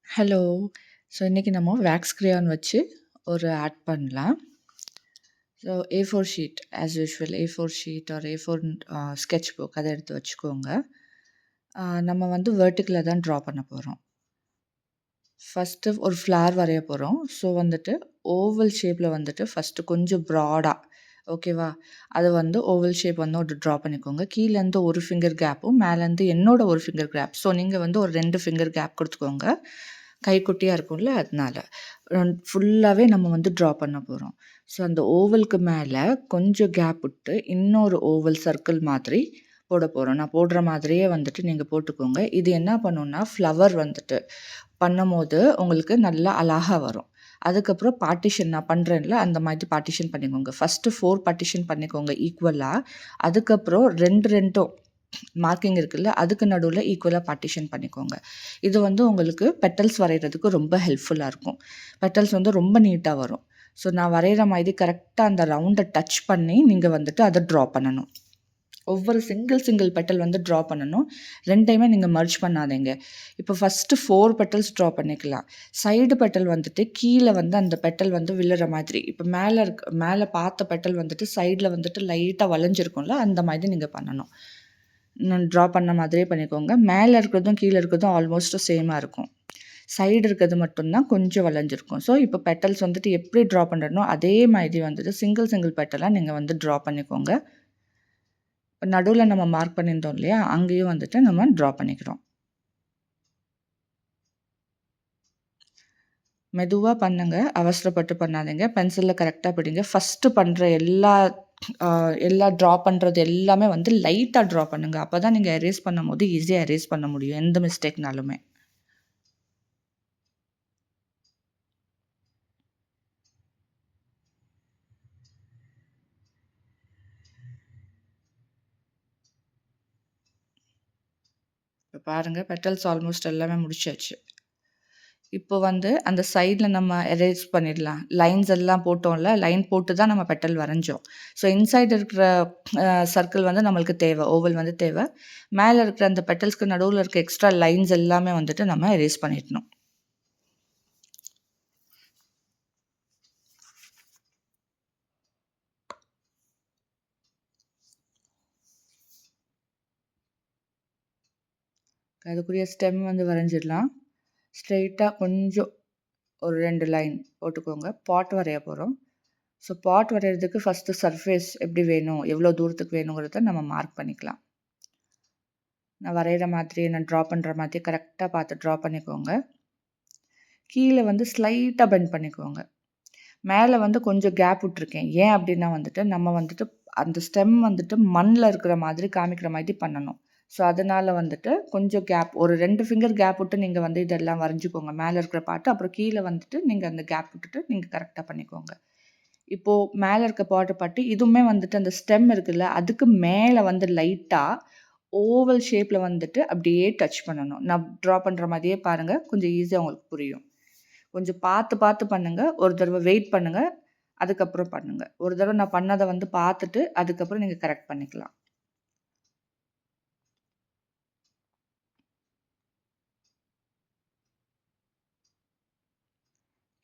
Hello! So இன்னைக்கு நம்ம wax கிரயான் வச்சு ஒரு ஆர்ட் பண்ணலாம். So A4 sheet as usual A4 sheet or A4 sketch book அத எடுத்து வச்சுக்கோங்க. நம்ம வந்து வெர்டிகலா தான் ட்ரா பண்ண போறோம். ஃபர்ஸ்ட்டு ஒரு ஃப்ளவர் வரைய போறோம். ஸோ வந்துட்டு ஓவல் ஷேப்ல வந்துட்டு ஃபர்ஸ்ட்டு கொஞ்சம் ப்ராடா ஓகேவா? அது வந்து ஓவல் ஷேப் வந்து ஒரு ட்ரா பண்ணிக்கோங்க. கீழேருந்து ஒரு ஃபிங்கர் கேப்பும், மேலேருந்து என்னோட ஒரு ஃபிங்கர் கேப். ஸோ நீங்க வந்து ஒரு 2 ஃபிங்கர் கேப் குடுத்துக்கோங்க. கைக்குட்டியா இருக்கும்ல அதனால. ஃபுல்லாவே நம்ம வந்து ட்ரா பண்ண போறோம். ஸோ அந்த ஓவலுக்கு மேல கொஞ்சம் கேப் விட்டு, இன்னொரு ஓவல் சர்க்கிள் மாதிரி போட போறோம். நான் போடுற மாதிரியே வந்துட்டு நீங்க போட்டுக்கோங்க. இது என்ன பண்ணும்னா, ஃப்ளவர் வந்துட்டு பண்ணும்போது உங்களுக்கு நல்லா அழகா வரும். அதுக்கப்புறம் பார்ட்டிஷன் நான் பண்றேன்ல, அந்த மாதிரி பார்ட்டிஷன் பண்ணிக்கோங்க. ஃபர்ஸ்ட்டு 4 பார்ட்டிஷன் பண்ணிக்கோங்க ஈக்குவலா. அதுக்கப்புறம் 2, 2ம் மார்க்கிங் இருக்குல்ல, அதுக்கு நடுவுல ஈக்குவலா பார்ட்டிஷன் பண்ணிக்கோங்க. இது வந்து உங்களுக்கு பெட்டல்ஸ் வரையறதுக்கு ரொம்ப ஹெல்ப்ஃபுல்லா இருக்கும். பெட்டல்ஸ் வந்து ரொம்ப நீட்டா வரும். ஸோ நான் வரையிற மாதிரி கரெக்ட்டா அந்த ரவுண்ட டச் பண்ணி, நீங்க வந்துட்டு அத ட்ரா பண்ணணும். ஒவ்வொரு சிங்கிள் பெட்டல் வந்து ட்ரா பண்ணணும். 2யுமே நீங்க மர்ஜ் பண்ணாதீங்க. இப்போ ஃபர்ஸ்ட்டு 4 பெட்டல்ஸ் ட்ரா பண்ணிக்கலாம். சைடு பெட்டல் வந்துட்டு கீழ வந்து அந்த பெட்டல் வந்து விழுற மாதிரி. இப்போ மேல பார்த்த பெட்டல் வந்துட்டு சைடுல வந்துட்டு லைட்டா வளைஞ்சிருக்கும்ல, அந்த மாதிரி நீங்க பண்ணணும். நான் ட்ரா பண்ண மாதிரியே பண்ணிக்கோங்க. மேல இருக்கிறதும், கீழ இருக்கிறதும் ஆல்மோஸ்ட் சேமா இருக்கும். சைடு இருக்கிறது மட்டும் தான் கொஞ்சம் வளைஞ்சிருக்கும். ஸோ இப்போ பெட்டல்ஸ் வந்துட்டு எப்படி ட்ரா பண்றேனோ, அதே மாதிரி வந்துட்டு சிங்கிள் பெட்டலா நீங்க வந்து ட்ரா பண்ணிக்கோங்க. நடுவுல நம்ம மார்க் பண்ணியிருந்தோம் இல்லையா? அங்கேயும் வந்துட்டு நம்ம ட்ரா பண்ணிக்கிறோம். மெதுவா பண்ணுங்க. அவசரப்பட்டு பண்ணாதீங்க. பென்சில்ல கரெக்ட்டா பிடிங்க. ஃபர்ஸ்ட்டு பண்ற அ எல்லா ட்ரா பண்றது எல்லாமே வந்து லைட்டா ட்ரா பண்ணுங்க. அப்பதான் நீங்க எரேஸ் பண்ணும்போது ஈஸியா எரேஸ் பண்ண முடியும். எந்த மிஸ்டேக்னாலுமே. இப்ப பாருங்க பெட்டல்ஸ் ஆல்மோஸ்ட் எல்லாமே முடிச்சாச்சு. இப்போ வந்து அந்த சைட்ல நம்ம எரேஸ் பண்ணிடலாம். லைன்ஸ் எல்லாம் போட்டோம்ல, லைன் போட்டு தான் நம்ம பெட்டல் வரைஞ்சோம். ஸோ இன்சைட் இருக்கிற சர்க்கிள் வந்து நம்மளுக்கு தேவை. ஓவல் வந்து தேவை. மேல இருக்கிற அந்த பெட்டல்ஸ்க்கு நடுவுல இருக்க எக்ஸ்ட்ரா லைன்ஸ் எல்லாமே வந்துட்டு நம்ம எரேஸ் பண்ணிடணும். அதுக்குரிய ஸ்டெம் வந்து வரைஞ்சிடலாம். ஸ்ட்ரெயிட்டா கொஞ்சம் ஒரு 2 லைன் போட்டுக்கோங்க. பாட் வரைய போறோம். ஸோ பாட் வரையறதுக்கு ஃபர்ஸ்ட்டு சர்ஃபேஸ் எப்படி வேணும், எவ்வளோ தூரத்துக்கு வேணுங்கிறத நம்ம மார்க் பண்ணிக்கலாம். நான் வரையிற மாதிரி, நான் ட்ரா பண்ற மாதிரி கரெக்ட்டா பார்த்து ட்ரா பண்ணிக்கோங்க. கீழ வந்து ஸ்லைட்டா பெண்ட் பண்ணிக்கோங்க. மேல வந்து கொஞ்சம் கேப் விட்டுருக்கேன். ஏன் அப்டின்னா வந்துட்டு, நம்ம வந்துட்டு அந்த ஸ்டெம் வந்துட்டு மண்ல இருக்கிற மாதிரி காமிக்கிற மாதிரி பண்ணணும். ஸோ, அதனால வந்துட்டு கொஞ்சம் கேப் ஒரு 2 ஃபிங்கர் கேப் விட்டு நீங்க வந்து இதெல்லாம் வரைஞ்சுக்கோங்க. மேல இருக்கிற பார்ட். அப்புறம் கீழ வந்துட்டு நீங்க அந்த கேப் விட்டுட்டு நீங்க கரெக்ட்டா பண்ணிக்கோங்க. இப்போ மேல இருக்க பார்ட் இதுவுமே வந்துட்டு அந்த ஸ்டெம் இருக்குல்ல, அதுக்கு மேல வந்து லைட்டா ஓவல் ஷேப்ல வந்துட்டு அப்படியே டச் பண்ணணும். நான் ட்ரா பண்ற மாதிரியே பாருங்க. கொஞ்சம் ஈஸியா உங்களுக்கு புரியும். கொஞ்சம் பார்த்து பண்ணுங்க. ஒரு தடவ வெயிட் பண்ணுங்க. அதுக்கப்புறம் பண்ணுங்க. ஒரு தடவ நான் பண்ணத வந்து பார்த்துட்டு, அதுக்கப்புறம் நீங்க கரெக்ட் பண்ணிக்கலாம்.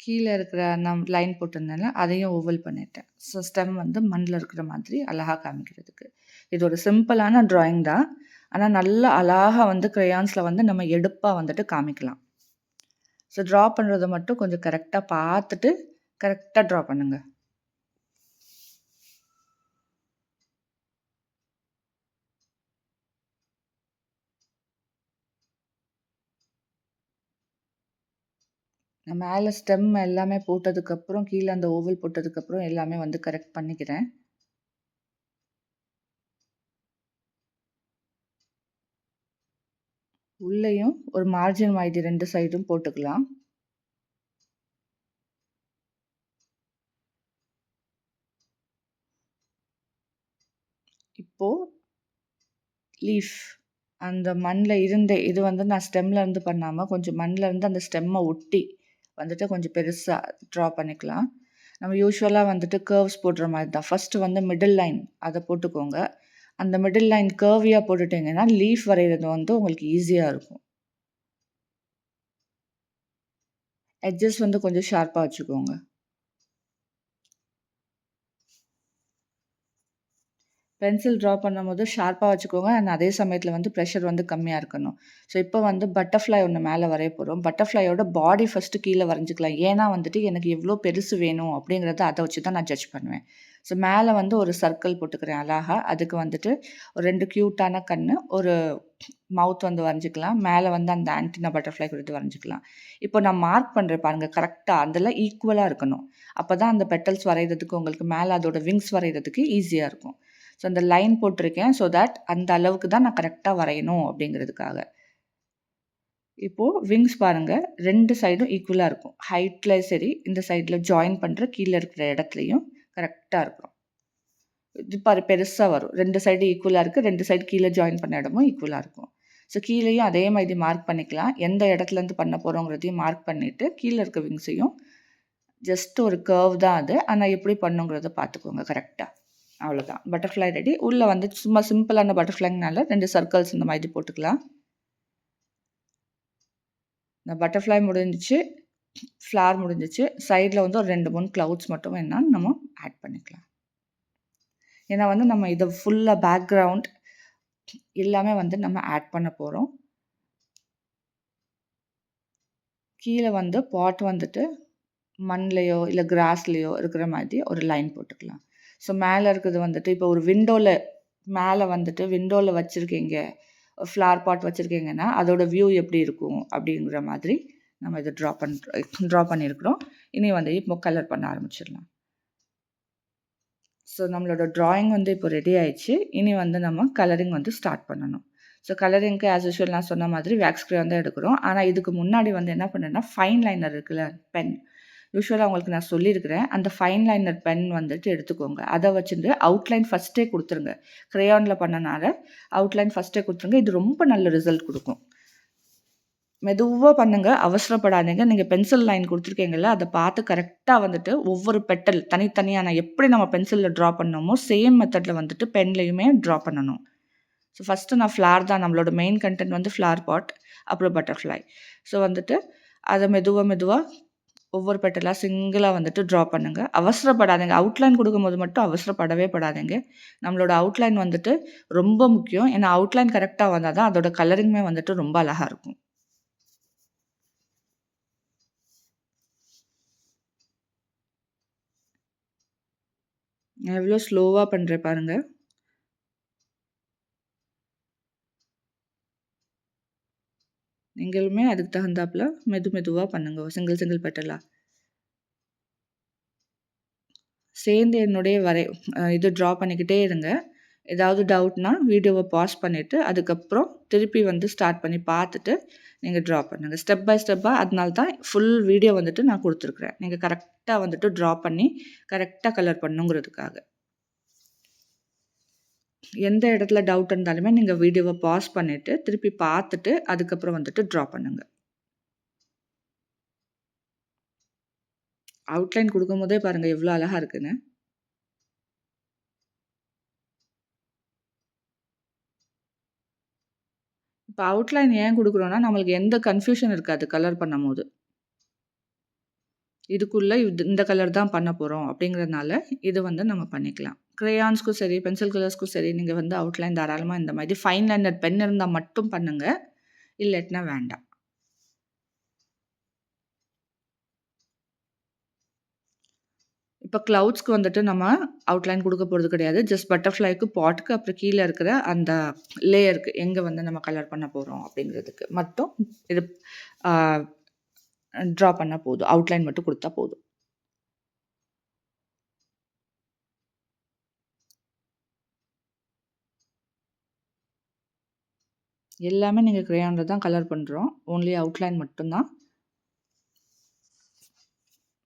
கீழ இருக்கிற நான் லைன் போட்டிருந்தேன்ல, அதையும் ஓவல் பண்ணிட்டேன். ஸோ ஸ்டெம் வந்து மண்ல இருக்கிற மாதிரி அழகா காமிக்கிறதுக்கு. இது ஒரு சிம்பிளான ட்ராயிங் தான். ஆனா நல்லா அழகா வந்து கிரையான்ஸ்ல வந்து நம்ம எடுப்பா வந்துட்டு காமிக்கலாம். ஸோ ட்ரா பண்றத மட்டும் கொஞ்சம் கரெக்ட்டா பார்த்துட்டு, கரெக்ட்டா ட்ரா பண்ணுங்க. நான் மேல ஸ்டெம் எல்லாமே போட்டதுக்கப்புறம், கீழ அந்த ஓவல் போட்டதுக்கப்புறம் எல்லாமே வந்து கரெக்ட் பண்ணிக்கிறேன். உள்ளேயும் ஒரு மார்ஜின் மாதிரி 2 சைடும் போட்டுக்கலாம். இப்போ லீஃப் அந்த மண்ல இருந்தே இது வந்து நான் ஸ்டெம்ல இருந்து பண்ணாம, கொஞ்சம் மண்ல இருந்து அந்த ஸ்டெம்ம ஒட்டி வந்துட்டு கொஞ்சம் பெருசா ட்ரா பண்ணிக்கலாம். நம்ம யூசுவலா வந்துட்டு கர்வ்ஸ் போடுற மாரி தான். ஃபர்ஸ்ட் வந்து மிடில் லைன் அத போட்டுக்கோங்க. அந்த மிடில் லைன் கர்வியா போட்டுட்டீங்கன்னா, லீஃப் வரையிறது வந்து உங்களுக்கு ஈஸியா இருக்கும். எட்ஜஸ் வந்து கொஞ்சம் ஷார்ப்பா வச்சுக்கோங்க. பென்சில் ட்ரா பண்ணும்போது ஷார்ப்பா வச்சுக்கோங்க. அண்ட் அதே சமயத்தில வந்து ப்ரெஷர் வந்து கம்மியா இருக்கணும். ஸோ இப்போ வந்து பட்டர்ஃப்ளை ஒண்ணு மேல வரைய போறோம். பட்டர்ஃப்ளையோட பாடி ஃபர்ஸ்ட்டு கீழ வரைஞ்சுக்கலாம். ஏன்னா வந்துட்டு எனக்கு எவ்ளோ பெருசு வேணும் அப்படிங்கிறத அத வச்சு தான் நான் ஜட்ஜ் பண்ணுவேன். ஸோ மேல வந்து ஒரு சர்க்கிள் போட்டுக்கிறேன் அழகா. அதுக்கு வந்துட்டு ஒரு 2 கியூட்டான கண்ணு, ஒரு மவுத் வந்து வரைஞ்சுக்கலாம். மேல வந்து அந்த ஆன்டினா பட்டர்ஃப்ளை குடுத்து வரைஞ்சுக்கலாம். இப்போ நான் மார்க் பண்றேன் பாருங்க கரெக்ட்டா. அதெல்லாம் ஈக்குவலா இருக்கணும். அப்பதான் அந்த பெட்டல்ஸ் வரையறதுக்கு உங்களுக்கு மேல அதோட விங்ஸ் வரையறதுக்கு ஈஸியா இருக்கும். ஸோ அந்த லைன் போட்டிருக்கேன். ஸோ தட் அந்த அளவுக்கு தான் நான் கரெக்ட்டா வரையணும் அப்படிங்கிறதுக்காக. இப்போ விங்ஸ் பாருங்க 2 சைடும் ஈக்குவலா இருக்கும். ஹைட்ல சரி, இந்த சைட்ல ஜாயின் பண்ற கீழ இருக்கிற இடத்துலயும் கரெக்ட்டா இருக்கும். இது பாரு பெருசா வரும். 2 சைடு ஈக்குவலா இருக்கு. 2 சைடு கீழ ஜாயின் பண்ண இடமும் ஈக்குவலா இருக்கும். ஸோ கீழயும் அதே மாதிரி மார்க் பண்ணிக்கலாம். எந்த இடத்துலருந்து பண்ண போறோங்கிறதையும் மார்க் பண்ணிட்டு, கீழ இருக்க விங்ஸையும் ஜஸ்ட் ஒரு கர்வ் தான் அது. ஆனா எப்படி பண்ணணுங்கிறத பார்த்துக்கோங்க கரெக்ட்டா. அவ்வளோதான். Butterfly ready. உள்ள வந்து சும்மா சிம்பிளான பட்டர்ஃப்ளைங்னால 2 சர்க்கிள்ஸ் இந்த மாதிரி போட்டுக்கலாம். இந்த பட்டர்ஃப்ளை முடிஞ்சுச்சு. ஃப்ளார் முடிஞ்சுச்சு. சைட்ல வந்து ஒரு 2, 3 கிளவுட்ஸ் மட்டும் வேணா நம்ம ஆட் பண்ணிக்கலாம். ஏன்னா வந்து நம்ம இத ஃபுல்லா பேக்கிரவுண்ட் எல்லாமே வந்து நம்ம ஆட் பண்ண போறோம். கீழ வந்து பாட் வந்துட்டு மண்லயோ, இல்ல கிராஸ்லயோ இருக்கிற மாதிரி ஒரு லைன் போட்டுக்கலாம். ஸோ மேல இருக்கிறது வந்துட்டு இப்போ ஒரு விண்டோல மேல வந்துட்டு விண்டோல வச்சிருக்கீங்க. ஃப்ளவர் பாட் வச்சிருக்கீங்கன்னா, அதோட வியூ எப்படி இருக்கும்? அப்படிங்கிற மாதிரி நம்ம இத ட்ரா பண்ணியிருக்கிறோம். இனி வந்து இப்போ கலர் பண்ண ஆரம்பிச்சிடலாம். ஸோ நம்மளோட ட்ராயிங் வந்து இப்போ ரெடி ஆயிடுச்சு. இனி வந்து நம்ம கலரிங் வந்து ஸ்டார்ட் பண்ணணும். ஸோ கலரிங்க்கு ஆஸ் யூசுவல் நான் சொன்ன மாதிரி வேக்ஸ் கிரேயான் தான் எடுக்கிறோம். ஆனா இதுக்கு முன்னாடி வந்து என்ன பண்ணேன்னா, ஃபைன் லைனர் இருக்குல்ல பென். யூசுவலா உங்களுக்கு நான் சொல்லியிருக்கிறேன். அந்த ஃபைன் லைனர் பென் வந்துட்டு எடுத்துக்கோங்க. அத வச்சுட்டு அவுட்லைன் ஃபர்ஸ்ட்டே குடுத்துருங்க. கிரேயான்ல பண்ணனால அவுட்லைன் ஃபர்ஸ்ட்டே குடுத்துருங்க. இது ரொம்ப நல்ல ரிசல்ட் குடுக்கும். மெதுவா பண்ணுங்க. அவசரப்படாதீங்க. நீங்க பென்சில் லைன் குடுத்துருக்கீங்கல்ல, அத பார்த்து கரெக்ட்டா வந்துட்டு ஒவ்வொரு பெட்டல் தனித்தனியா நான் எப்படி நம்ம பென்சில்ல ட்ரா பண்ணோமோ, சேம் மெத்தட்ல வந்துட்டு பென்லயுமே ட்ரா பண்ணணும். ஸோ ஃபர்ஸ்ட்டு நான் ஃப்ளார் தான் நம்மளோட மெயின் கன்டென்ட் வந்து ஃப்ளார் பாட், அப்புறம் பட்டர்ஃப்ளை. ஸோ வந்துட்டு அத மெதுவா மெதுவா ஒவ்வொரு பெட்டலா சிங்கிளா வந்துட்டு ட்ரா பண்ணுங்க. அவசரப்படாதீங்க. அவுட்லைன் குடுக்கும்போது மட்டும் அவசரப்படவே படாதீங்க. நம்மளோட அவுட்லைன் வந்துட்டு ரொம்ப முக்கியம். ஏன்னா அவுட்லைன் கரெக்ட்டா வந்தா தான் அதோட கலரிங்குமே வந்துட்டு ரொம்ப அழகா இருக்கும். நான் எவ்வளோ ஸ்லோவா பண்றேன் பாருங்க. நீங்களுமே அதுக்கு தகுந்தாப்புல மெதுவா பண்ணுங்க. Single single பெட்டலா. சேர்ந்து என்னுடைய இது ட்ரா பண்ணிக்கிட்டே இருங்க. ஏதாவது டவுட்னா வீடியோவ பாஸ் பண்ணிட்டு, அதுக்கப்புறம் திருப்பி வந்து ஸ்டார்ட் பண்ணி பார்த்துட்டு, நீங்க ட்ரா பண்ணுங்க. ஸ்டெப் பை ஸ்டெப்பா அதனால தான் ஃபுல் வீடியோ வந்துட்டு நான் குடுத்துருக்கிறேன். நீங்க கரெக்ட்டா வந்துட்டு ட்ரா பண்ணி, கரெக்ட்டா கலர் பண்ணணுங்கிறதுக்காக. எந்த இடத்துல டவுட் இருந்தாலுமே நீங்க வீடியோவ பாஸ் பண்ணிட்டு, திருப்பி பார்த்துட்டு, அதுக்கப்புறம் வந்துட்டு ட்ரா பண்ணுங்க. அவுட்லைன் குடுக்கும்போதே பாருங்க எவ்ளோ அழகா இருக்குன்னு. இப்ப அவுட்லைன் ஏன் குடுக்குறோம்னா, நம்மளுக்கு எந்த கன்ஃப்யூஷன் இருக்காது கலர் பண்ணும்போது. இதுக்குள்ள இந்த கலர் தான் பண்ண போறோம் அப்படிங்கிறதுனால, இது வந்து நம்ம பண்ணிக்கலாம். கிரேயான்ஸ்க்கும் சரி, பென்சில் கலர்ஸ்க்கும் சரி, நீங்க வந்து அவுட்லைன் தாராளமா இந்த மாதிரி ஃபைன் லைனர் பென் இருந்தா மட்டும் பண்ணுங்க. இல்லாட்டினா வேண்டாம். இப்ப கிளவுட்ஸ்க்கு வந்துட்டு நம்ம அவுட்லைன் குடுக்க போறது கிடையாது. ஜஸ்ட் பட்டர்ஃப்ளைக்கு, பாட்டுக்கு அப்புறம் கீழ இருக்கிற அந்த லேயருக்கு எங்க வந்து நம்ம கலர் பண்ண போறோம் அப்படிங்கிறதுக்கு மட்டும் இது ஆ ட்ரா பண்ணா போதும். அவுட்லைன் மட்டும் குடுத்தா போதும். எல்லாமே நீங்க கிரேயான்ல தான் கலர் பண்றோம். ஒன்லி அவுட்லைன் மட்டும் தான்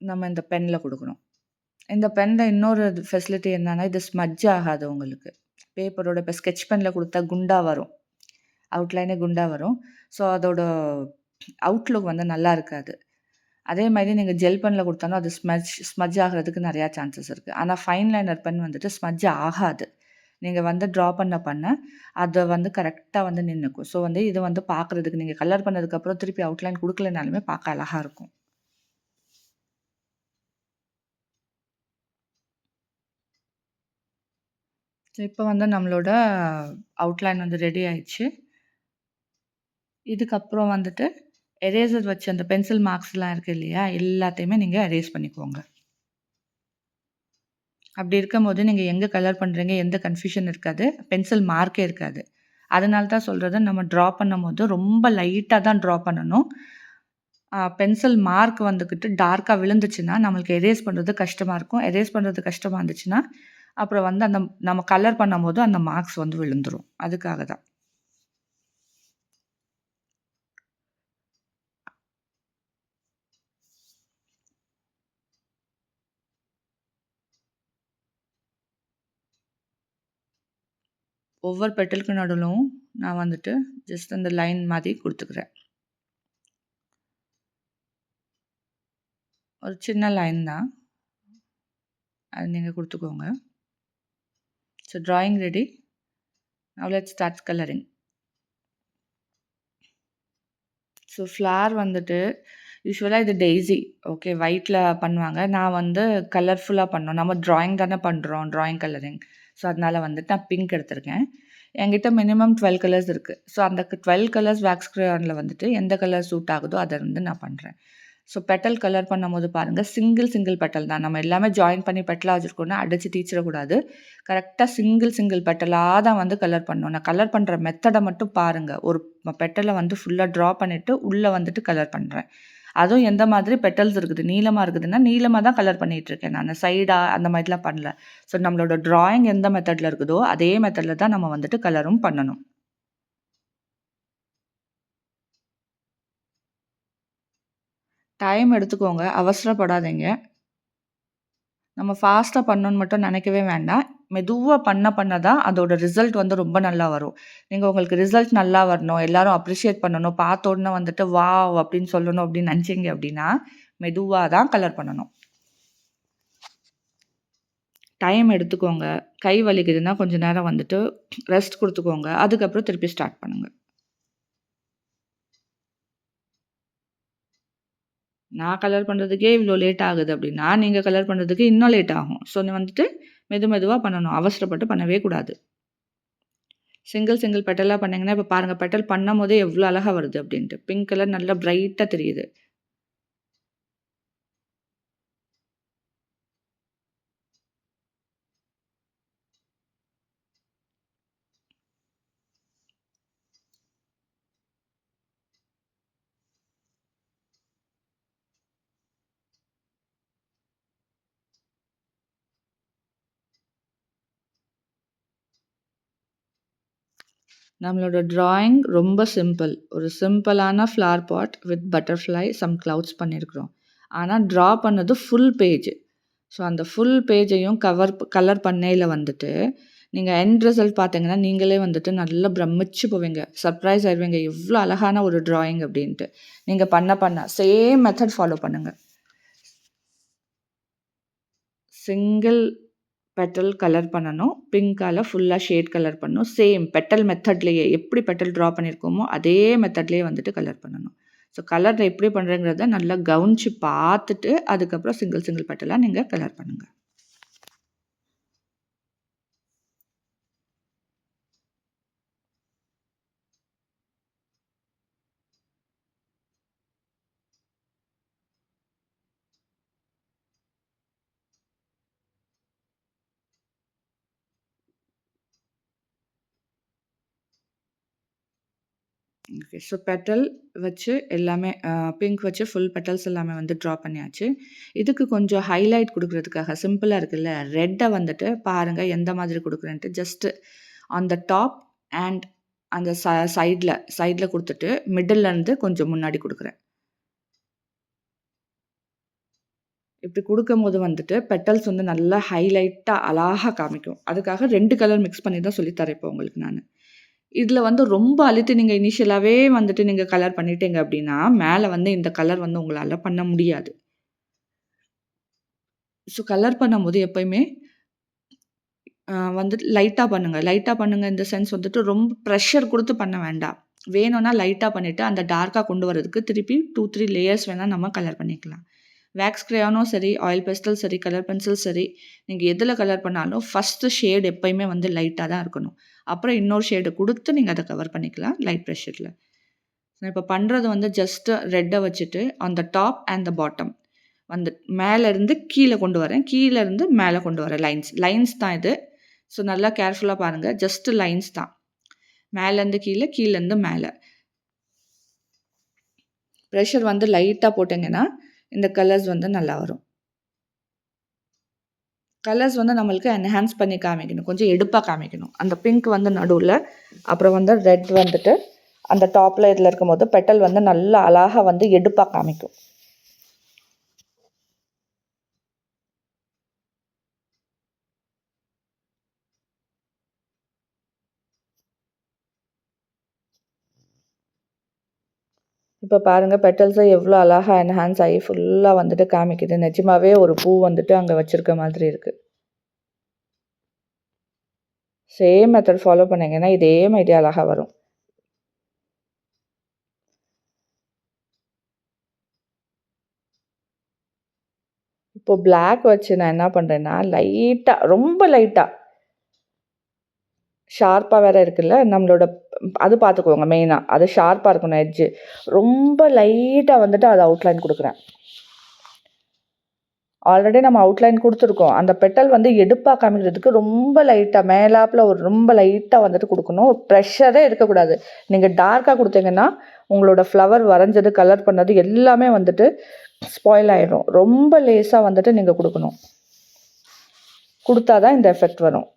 நம்ம இந்த பென்ல குடுக்குறோம். இந்த பென்ல இன்னொரு ஃபெசிலிட்டி என்னன்னா, இது ஸ்மட்ஜ் ஆகாது உங்களுக்கு. பேப்பரோட இப்ப ஸ்கெட்ச் பென்ல குடுத்தா குண்டா வரும். அவுட்லைனே குண்டா வரும். ஸோ, அதோட அவுட்லுக் வந்து நல்லா இருக்காது. அதே மாரி நீங்க ஜெல் பென்ல குடுத்தாலும் அது ஸ்மட்ஜ் ஆகுறதுக்கு நெறையா சான்சஸ் இருக்கு. ஆனா ஃபைன் லைனர் பென் வந்துட்டு ஸ்மட்ஜ் ஆகாது. நீங்க வந்து ட்ரா பண்ண, அத வந்து கரெக்ட்டா வந்து நின்னுக்கும். ஸோ, வந்து இது வந்து பார்க்குறதுக்கு நீங்க கலர் பண்ணதுக்கப்புறம் திருப்பி அவுட்லைன் குடுக்கலனாலுமே பார்க்க அழகா இருக்கும். இப்போ வந்து நம்மளோட அவுட்லைன் வந்து ரெடி ஆயிடுச்சு. இதுக்கப்புறம் வந்துட்டு எரேசர் வச்சு அந்த பென்சில் மார்க்ஸ்லாம் இருக்கு இல்லையா? எல்லாத்தையுமே நீங்க எரேஸ் பண்ணிக்கோங்க. அப்படி இருக்கும்போது நீங்க எங்க கலர் பண்றீங்க, எந்த கன்ஃப்யூஷன் இருக்காது. பென்சில் மார்க்கே இருக்காது. அதனால தான் சொல்றது, நம்ம ட்ரா பண்ணும்போது ரொம்ப லைட்டா தான் ட்ரா பண்ணணும். பென்சில் மார்க் வந்துக்கிட்டு டார்க்கா விழுந்துச்சுன்னா, நம்மளுக்கு எரேஸ் பண்றது கஷ்டமா இருக்கும். எரேஸ் பண்றது கஷ்டமா இருந்துச்சுன்னா, அப்புறம் வந்து அந்த நம்ம கலர் பண்ணும்போது அந்த மார்க்ஸ் வந்து விழுந்துரும். அதுக்காக தான். ஒவ்வொரு பெட்டலுக்கு நடுவிலும் நான் வந்துட்டு ஜஸ்ட் அந்த லைன் மாதிரி குடுத்துக்கிறேன். ஒரு சின்ன லைன் தான். அது நீங்க குடுத்துக்கோங்க. So drawing ready. Now let's start colouring. So flower வந்துட்டு யூசுவலா இது டெய்ஸி. ஓகே. ஒயிட்ல பண்ணுவாங்க. நான் வந்து கலர்ஃபுல்லா பண்ணோம். நம்ம டிராயிங் தானே பண்றோம். Drawing colouring. ஸோ அதனால வந்துட்டு நான் பிங்க் எடுத்திருக்கேன். என்கிட்ட மினிமம் 12 கலர்ஸ் இருக்கு. ஸோ அந்த 12 கலர்ஸ் வேக்ஸ் கிரையான்ல வந்துட்டு எந்த கலர் சூட் ஆகுதோ அத வந்து நான் பண்றேன். ஸோ பெட்டல் கலர் பண்ணும்போது பாருங்க, சிங்கிள் பெட்டல் தான். நம்ம எல்லாமே ஜாயின் பண்ணி பெட்டலா வச்சிருக்கோம்னா, அடிச்சு தீச்சிடக்கூடாது. கரெக்ட்டா சிங்கிள் பெட்டலா தான் வந்து கலர் பண்ணணும். நான் கலர் பண்ற மெத்தட மட்டும் பாருங்க. ஒரு பெட்டல வந்து ஃபுல்லா ட்ரா பண்ணிட்டு, உள்ள வந்துட்டு கலர் பண்றேன். அதுவும் எந்த மாதிரி பெட்டல்ஸ் இருக்குது, நீளமா இருக்குதுன்னா, நீளமா தான் கலர் பண்ணிட்டுருக்கேன் நானு. சைடா அந்த மாதிரிலாம் பண்ணல. ஸோ நம்மளோட டிராயிங் எந்த மெத்தட்ல இருக்குதோ, அதே மெத்தட்ல தான் நம்ம வந்துட்டு கலரும் பண்ணணும். டைம் எடுத்துக்கோங்க. அவசரப்படாதீங்க. நம்ம ஃபாஸ்ட்டா பண்ணணும்னு மட்டும் நெனைக்கவே வேண்டாம். மெதுவா பண்ண தான் அதோட ரிசல்ட் வந்து ரொம்ப நல்லா வரும். நீங்க உங்களுக்கு ரிசல்ட் நல்லா வரணும், எல்லாரும் அப்ரிஷியேட் பண்ணணும், பார்த்த உடனே வந்துட்டு வாவ்! அப்படின்னு சொல்லணும் அப்படின்னு நெனச்சீங்க அப்படின்னா, மெதுவா தான் கலர் பண்ணணும். டைம் எடுத்துக்கோங்க. கை வலிக்குதுன்னா கொஞ்ச நேரம் வந்துட்டு ரெஸ்ட் குடுத்துக்கோங்க. அதுக்கப்புறம் திருப்பி ஸ்டார்ட் பண்ணுங்க. நான் கலர் பண்றதுக்கே இவ்ளோ லேட் ஆகுது அப்படின்னா, நீங்க கலர் பண்றதுக்கு இன்னும் லேட் ஆகும். ஸோ வந்துட்டு மெதுவா பண்ணணும். அவசரப்பட்டு பண்ணவே கூடாது. சிங்கிள் பெட்டலா பண்ணீங்கன்னா, இப்ப பாருங்க பெட்டல் பண்ணும்போதே எவ்ளோ அழகா வருது அப்டின்ட்டு. பிங்க் கலர் நல்லா பிரைட்டா தெரியுது. நம்மளோட டிராயிங் ரொம்ப சிம்பிள். ஒரு சிம்பிளான flower pot with butterfly, some clouds பண்ணியிருக்கிறோம். ஆனா ட்ரா பண்ணது ஃபுல் பேஜ். ஸோ அந்த ஃபுல் பேஜையும் கலர் பண்ணையில வந்துட்டு, நீங்க எண்ட் ரிசல்ட் பார்த்தீங்கன்னா, நீங்களே வந்துட்டு நல்லா பிரமிச்சு போவீங்க. சர்ப்ரைஸ் ஆயிருவீங்க. எவ்ளோ அழகான ஒரு டிராயிங் அப்டின்ட்டு. நீங்க பண்ண சேம் மெத்தட் ஃபாலோ பண்ணுங்க. சிங்கிள் பெட்டல் கலர் பண்ணணும். பிங்க்கால ஃபுல்லா ஷேட் கலர் பண்ணணும். சேம் பெட்டல் மெத்தட்லயே எப்படி பெட்டல் ட்ரா பண்ணியிருக்கோமோ, அதே மெத்தட்லயே வந்துட்டு கலர் பண்ணணும். ஸோ கலர் எப்படி பண்றேங்கிறத நல்லா கவனிச்சு பார்த்துட்டு, அதுக்கப்புறம் சிங்கிள் பெட்டலா நீங்க கலர் பண்ணுங்க. ஓகே. ஸோ பெட்டல் வச்சு எல்லாமே பிங்க் வச்சு ஃபுல் பெட்டல்ஸ் எல்லாமே வந்து ட்ரா பண்ணியாச்சு. இதுக்கு கொஞ்சம் ஹைலைட் குடுக்குறதுக்காக சிம்பிளா இருக்குல்ல, ரெட்ட வந்துட்டு பாருங்க எந்த மாதிரி குடுக்குறேன்ட்டு. Just on the top and அந்த சைட்ல குடுத்துட்டு, மிடில்ல இருந்து கொஞ்சம் முன்னாடி குடுக்குறேன். இப்படி குடுக்கும்போது வந்துட்டு, பெட்டல்ஸ் வந்து நல்லா ஹைலைட்டா அழகா காமிக்கும். அதுக்காக 2 கலர் மிக்ஸ் பண்ணி தான் சொல்லி தரேன் இப்போ உங்களுக்கு நானு. இதுல வந்து ரொம்ப அழுத்தி நீங்க இனிஷியலாவே வந்துட்டு நீங்க கலர் பண்ணிட்டீங்க அப்படின்னா, மேல வந்து இந்த கலர் வந்து உங்களால பண்ண முடியாது. ஸோ கலர் பண்ணும்போது எப்பயுமே வந்துட்டு லைட்டா பண்ணுங்க. லைட்டா பண்ணுங்க இன் த சென்ஸ் வந்துட்டு ரொம்ப பிரஷர் குடுத்து பண்ண வேண்டாம். வேணும்னா லைட்டா பண்ணிட்டு, அந்த டார்க்கா கொண்டு வரதுக்கு திருப்பி 2, 3 லேயர்ஸ் வேணா நம்ம கலர் பண்ணிக்கலாம். வேக்ஸ் கிரேயானும் சரி, ஆயில் பெஸ்டல் சரி, கலர் பென்சில் சரி, நீங்கள் எதில் கலர் பண்ணாலும் ஃபஸ்ட்டு ஷேட் எப்போயுமே வந்து லைட்டாக தான் இருக்கணும். அப்புறம் இன்னொரு ஷேடு கொடுத்து நீங்கள் அதை கவர் பண்ணிக்கலாம் லைட் ப்ரெஷரில். நான் இப்போ பண்ணுறது வந்து ஜஸ்ட்டு ரெட்டை வச்சுட்டு அந்த டாப் அண்ட் த பாட்டம் வந்து மேலேருந்து கீழே கொண்டு வரேன், கீழேருந்து மேலே கொண்டு வரேன். லைன்ஸ் தான் இது. ஸோ நல்லா கேர்ஃபுல்லாக பாருங்கள். ஜஸ்ட்டு லைன்ஸ் தான். மேலேருந்து கீழே, கீழேருந்து மேலே. ப்ரெஷர் வந்து லைட்டாக போட்டிங்கன்னா இந்த கலர்ஸ் வந்து நல்லா வரும். கலர்ஸ் வந்து நம்மளுக்கு என்ஹான்ஸ் பண்ணி காமிக்கணும், கொஞ்சம் எடுப்பாக காமிக்கணும். அந்த பிங்க் வந்து நடுவில், அப்புறம் வந்து ரெட் வந்துட்டு அந்த டாப்பில் இதில் இருக்கும்போது பெட்டல் வந்து நல்லா அழகாக வந்து எடுப்பாக காமிக்கும். இப்போ பாருங்கள் பெட்டல்ஸை எவ்வளோ அழகாக என்ஹான்ஸ் ஆகி ஃபுல்லாக வந்துட்டு காமிக்குது. நிஜமாவே ஒரு பூ வந்துட்டு அங்கே வச்சுருக்க மாதிரி இருக்குது. சேம் மெத்தட் ஃபாலோ பண்ணிங்கன்னா இதே மாதிரி அழகாக வரும். இப்போ பிளாக் வச்சு நான் என்ன பண்ணுறேன்னா லைட்டாக, ரொம்ப லைட்டாக, ஷார்ப்பாக வேறு இருக்குல்ல நம்மளோட, அது பார்த்துக்கோங்க மெயினாக. அது ஷார்ப்பாக இருக்கணும் எட்ஜு. ரொம்ப லைட்டாக வந்துட்டு அது அவுட்லைன் கொடுக்குறேன். ஆல்ரெடி நம்ம அவுட்லைன் கொடுத்துருக்கோம். அந்த பெட்டல் வந்து எடுப்பாக காமிக்கிறதுக்கு ரொம்ப லைட்டாக மேலாப்பில் ஒரு ரொம்ப லைட்டாக வந்துட்டு கொடுக்கணும். ப்ரெஷரே இருக்கக்கூடாது. நீங்கள் டார்க்காக கொடுத்தீங்கன்னா உங்களோட ஃப்ளவர் வரைஞ்சது, கலர் பண்ணது எல்லாமே வந்துட்டு ஸ்பாயில் ஆகிடும். ரொம்ப லேஸாக வந்துட்டு நீங்கள் கொடுக்கணும். கொடுத்தா தான் இந்த எஃபெக்ட் வரும்.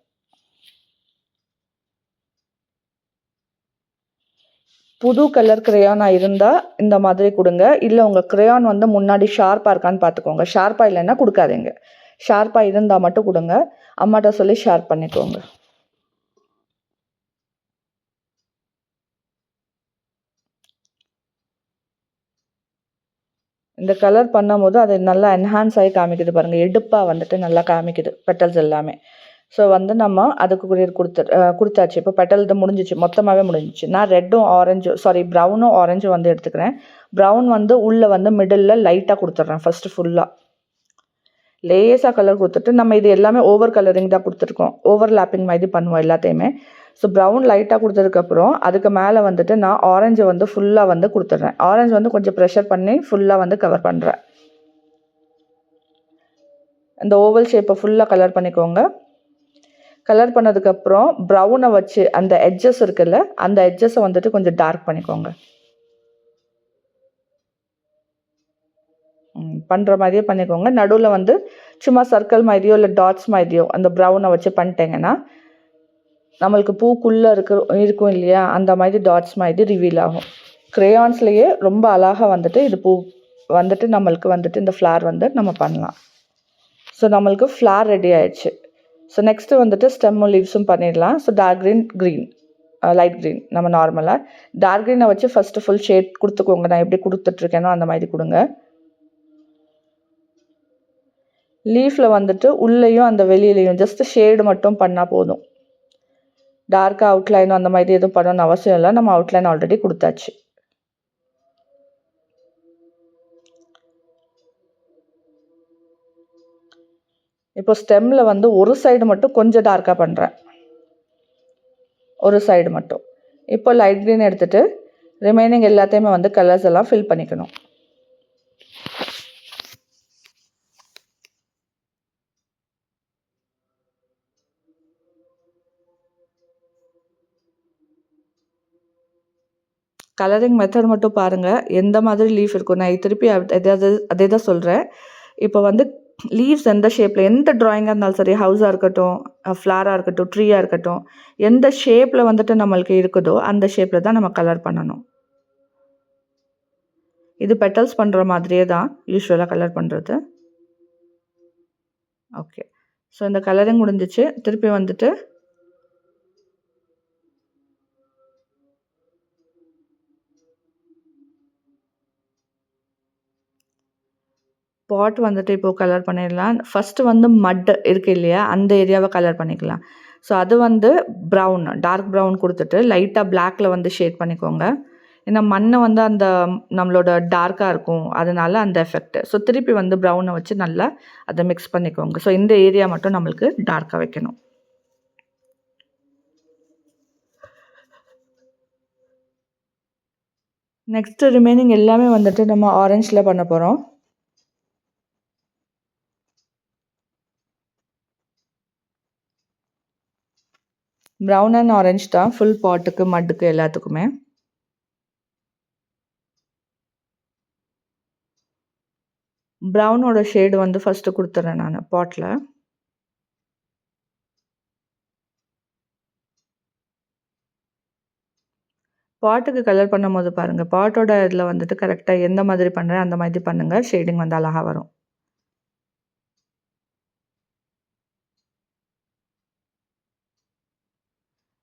புது கலர் கிரையானாக இருந்தால் இந்த மாதிரி கொடுங்க. இல்லை உங்கள் கிரையான் வந்து முன்னாடி ஷார்ப்பாக இருக்கான்னு பார்த்துக்கோங்க. ஷார்ப்பாக இல்லைன்னா கொடுக்காதீங்க. ஷார்ப்பாக இருந்தால் மட்டும் கொடுங்க. அம்மாட்ட சொல்லி ஷார்ப் பண்ணிக்கோங்க. இந்த கலர் பண்ணும்போது அது நல்லா என்ஹான்ஸ் ஆகி காமிக்குது பாருங்கள். எடுப்பாக வந்துட்டு நல்லா காமிக்குது பெட்டல்ஸ் எல்லாமே. ஸோ வந்து நம்ம அதுக்கு கொடுத்தாச்சு. இப்போ பெட்டல் இது முடிஞ்சிச்சு, மொத்தமாகவே முடிஞ்சிச்சு. நான் ரெட்டும் ப்ரௌனும் ஆரஞ்சும் வந்து எடுத்துக்கிறேன். ப்ரௌன் வந்து உள்ளே வந்து மிடில் லைட்டாக கொடுத்துட்றேன். ஃபஸ்ட்டு ஃபுல்லாக லேஸாக கலர் கொடுத்துட்டு, நம்ம இது எல்லாமே ஓவர் கலரிங் தான் கொடுத்துருக்கோம். ஓவர்லாப்பிங் மாதிரி பண்ணுவோம் எல்லாத்தையுமே. ஸோ ப்ரௌன் லைட்டாக கொடுத்ததுக்கப்புறம் அதுக்கு மேலே வந்துட்டு நான் ஆரஞ்சு வந்து ஃபுல்லாக வந்து கொடுத்துட்றேன். ஆரஞ்சு வந்து கொஞ்சம் ப்ரெஷர் பண்ணி ஃபுல்லாக வந்து கவர் பண்ணுறேன். இந்த ஓவல் ஷேப்பை ஃபுல்லாக கலர் பண்ணிக்கோங்க. கலர் பண்ணதுக்கப்புறம் ப்ரௌனை வச்சு அந்த எட்ஜஸ் இருக்குல்ல, அந்த எட்ஜஸை வந்துட்டு கொஞ்சம் டார்க் பண்ணிக்கோங்க. பண்ணுற மாதிரியே பண்ணிக்கோங்க. நடுவில் வந்து சும்மா சர்க்கிள் மாதிரியோ இல்லை டாட்ஸ் மாதிரியோ அந்த ப்ரௌனை வச்சு பண்ணிட்டீங்கன்னா நம்மளுக்கு பூக்குள்ளே இருக்கும் இல்லையா, அந்த மாதிரி டாட்ஸ் மாதிரி ரிவீல் ஆகும். க்ரேயான்ஸ்லேயே ரொம்ப அழகாக வந்துட்டு இது பூ வந்துட்டு நம்மளுக்கு வந்துட்டு இந்த ஃப்ளார் வந்து நம்ம பண்ணலாம். ஸோ நம்மளுக்கு ஃப்ளார் ரெடி ஆயிடுச்சு. ஸோ நெக்ஸ்ட்டு வந்துட்டு ஸ்டெம்மும் லீவ்ஸும் பண்ணிடலாம். So dark green, light green நம்ம நார்மலாக டார்க் க்ரீனை வச்சு ஃபஸ்ட்டு ஃபுல் ஷேட் கொடுத்துக்கோங்க. நான் எப்படி கொடுத்துட்ருக்கேனோ அந்த மாதிரி கொடுங்க. லீஃபில் வந்துட்டு உள்ளேயும் அந்த வெளியிலையும் ஜஸ்ட்டு ஷேடு மட்டும் பண்ணால் போதும். டார்க்காக அவுட்லைனும் அந்த மாதிரி எதுவும் பண்ணணும்னு அவசியம் இல்லை. நம்ம அவுட்லைன் ஆல்ரெடி கொடுத்தாச்சு. இப்போ ஸ்டெம்மில் வந்து ஒரு சைடு மட்டும் கொஞ்சம் டார்க்காக பண்ணுறேன், ஒரு சைடு மட்டும். இப்போ லைட் க்ரீன் எடுத்துகிட்டு ரிமைனிங் எல்லாத்தையுமே வந்து கலர்ஸ் எல்லாம் ஃபில் பண்ணிக்கணும். கலரிங் மெத்தட் மட்டும் பாருங்கள் எந்த மாதிரி லீஃப் இருக்கும். நான் திருப்பி அதே தான் சொல்கிறேன். இப்போ வந்து லீவ்ஸ் எந்த ஷேப்பில், எந்த ட்ராயிங்காக இருந்தாலும் சரி, ஹவுஸாக இருக்கட்டும், ஃப்ளாராக இருக்கட்டும், ட்ரீயாக இருக்கட்டும், எந்த ஷேப்பில் வந்துட்டு நம்மளுக்கு இருக்குதோ அந்த ஷேப்பில் தான் நம்ம கலர் பண்ணணும். இது பெட்டல்ஸ் பண்ணுற மாதிரியே தான் யூஸ்வலாக கலர் பண்ணுறது. ஓகே, ஸோ இந்த கலரிங் முடிஞ்சிச்சு. திருப்பி வந்துட்டு பாட் வந்துட்டு இப்போது கலர் பண்ணிடலாம். ஃபஸ்ட்டு வந்து மட் இருக்குது இல்லையா, அந்த ஏரியாவை கலர் பண்ணிக்கலாம். ஸோ அது வந்து ப்ரௌன், டார்க் ப்ரௌன் கொடுத்துட்டு லைட்டாக பிளாக்கில் வந்து ஷேட் பண்ணிக்கோங்க. ஏன்னா மண்ணு வந்து அந்த நம்மளோட டார்க்கா இருக்கும். அதனால அந்த எஃபெக்ட். ஸோ திருப்பி வந்து ப்ரவுன வச்சு நல்லா அத மிக்ஸ் பண்ணிக்கோங்க. ஸோ இந்த ஏரியா மட்டும் நம்மளுக்கு டார்க்கா வைக்கணும். நெக்ஸ்ட் ரிமைனிங் எல்லாமே வந்துட்டு நம்ம ஆரஞ்சுல பண்ண போறோம். ப்ரவுன் அண்ட் ஆரஞ்ச் தான் ஃபுல் பாட்டுக்கு, மட்டுக்கு எல்லாத்துக்குமே. ப்ரவுனோட ஷேடு வந்து ஃபர்ஸ்ட்டு குடுத்துறேன் நானு பாட்ல. பாட்டுக்கு கலர் பண்ணும்போது பாருங்க, பாட்டோட இதில வந்துட்டு கரெக்ட்டா எந்த மாதிரி பண்றேன் அந்த மாதிரி பண்ணுங்க. ஷேடிங் வந்து அழகா வரும்.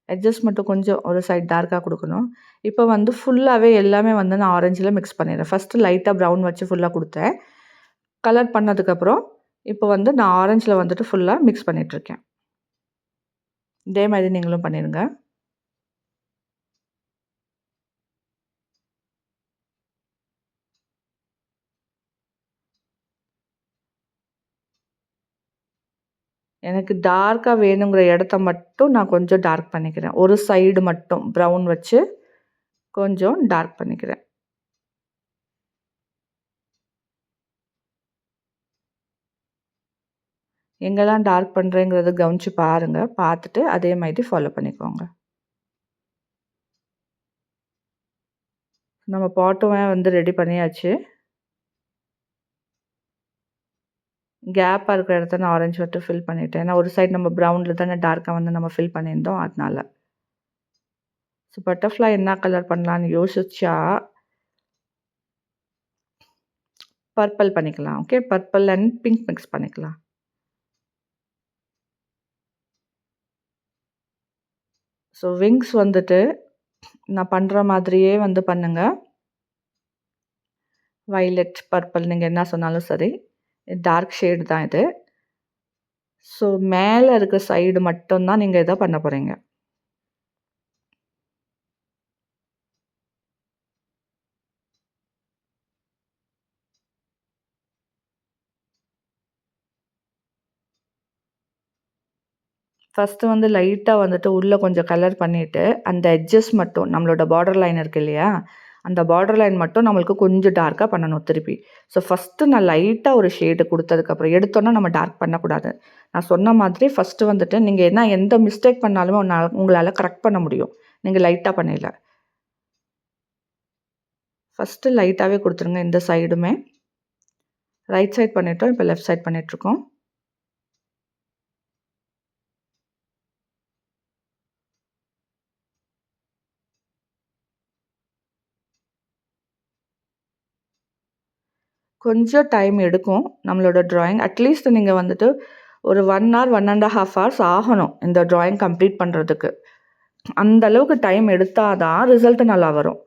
எட்ஜஸ் மட்டும் கொஞ்சம் ஒரு சைட் டார்க்கா குடுக்கணும். இப்போ வந்து ஃபுல்லாவே எல்லாமே வந்து நான் ஆரஞ்சுல மிக்ஸ் பண்ணிடுறேன். ஃபர்ஸ்ட்டு லைட்டா ப்ரவுன் வச்சு ஃபுல்லா குடுத்தேன். கலர் பண்ணதுக்கப்புறம், இப்போ வந்து நான் ஆரஞ்சுல வந்துட்டு ஃபுல்லா மிக்ஸ் பண்ணிட்டுருக்கேன். இதே மாதிரி நீங்களும் பண்ணிடுங்க. எனக்கு டார்க்கா வேணுங்கிற இடத்த மட்டும் நான் கொஞ்சம் டார்க் பண்ணிக்கிறேன். ஒரு சைடு மட்டும் ப்ரவுன் வச்சு கொஞ்சம் டார்க் பண்ணிக்கிறேன். எங்கெல்லாம் டார்க் பண்றேங்கிறத கவனிச்சு பாருங்க. பார்த்துட்டு அதே மாதிரி ஃபாலோ பண்ணிக்கோங்க. நம்ம பாட்டும் வந்து ரெடி பண்ணியாச்சு. கேப்பா இருக்கிற இடத்த நான் ஆரஞ்சு மட்டும் ஃபில் பண்ணிட்டேன். ஏன்னா ஒரு சைடு நம்ம ப்ரவுன்ல தானே டார்க்கா வந்து நம்ம ஃபில் பண்ணியிருந்தோம் அதனால. ஸோ பட்டர்ஃப்ளை என்ன கலர் பண்ணலான்னு யோசிச்சா பர்பிள் பண்ணிக்கலாம். Okay. Purple and pink mix பண்ணிக்கலாம். ஸோ விங்ஸ் வந்துட்டு நான் பண்ற மாதிரியே வந்து பண்ணுங்க. வயலட், பர்பிள் நீங்க என்ன சொன்னாலும் சரி. டார்க் ஷேட் தான் இது. ஸோ மேல இருக்க சைடு மட்டும் தான் நீங்க இத பண்ண போறீங்க. ஃபர்ஸ்ட்டு வந்து லைட்டா வந்துட்டு உள்ள கொஞ்சம் கலர் பண்ணிட்டு, அந்த எட்ஜஸ் மட்டும் நம்மளோட பார்டர் லைன் இருக்கு இல்லையா? அந்த பார்டர் லைன் மட்டும் நம்மளுக்கு கொஞ்சம் டார்க்கா பண்ணணும் திருப்பி. ஸோ ஃபர்ஸ்ட்டு நான் லைட்டா ஒரு ஷேடு குடுத்ததுக்கப்புறம் எடுத்தோனே நம்ம டார்க் பண்ணக்கூடாது. நான் சொன்ன மாதிரி ஃபர்ஸ்ட்டு வந்துட்டு நீங்க எந்த மிஸ்டேக் பண்ணாலுமே உங்களால கரெக்ட் பண்ண முடியும். நீங்க லைட்டா பண்ணையில. ஃபர்ஸ்ட்டு லைட்டாவே குடுத்துருங்க இந்த சைடுமே. ரைட் சைட் பண்ணிட்டோம். இப்போ லெஃப்ட் சைட் பண்ணிட்டுருக்கோம். கொஞ்சம் டைம் எடுக்கும் நம்மளோட ட்ராயிங். அட்லீஸ்ட் நீங்க வந்துட்டு ஒரு 1 ஹார், 1 1/2 ஹார்ஸ் ஆகணும் இந்த ட்ராயிங் கம்ப்ளீட் பண்றதுக்கு. அந்த அளவுக்கு டைம் எடுத்தா தான் ரிசல்ட் நல்லா வரும்.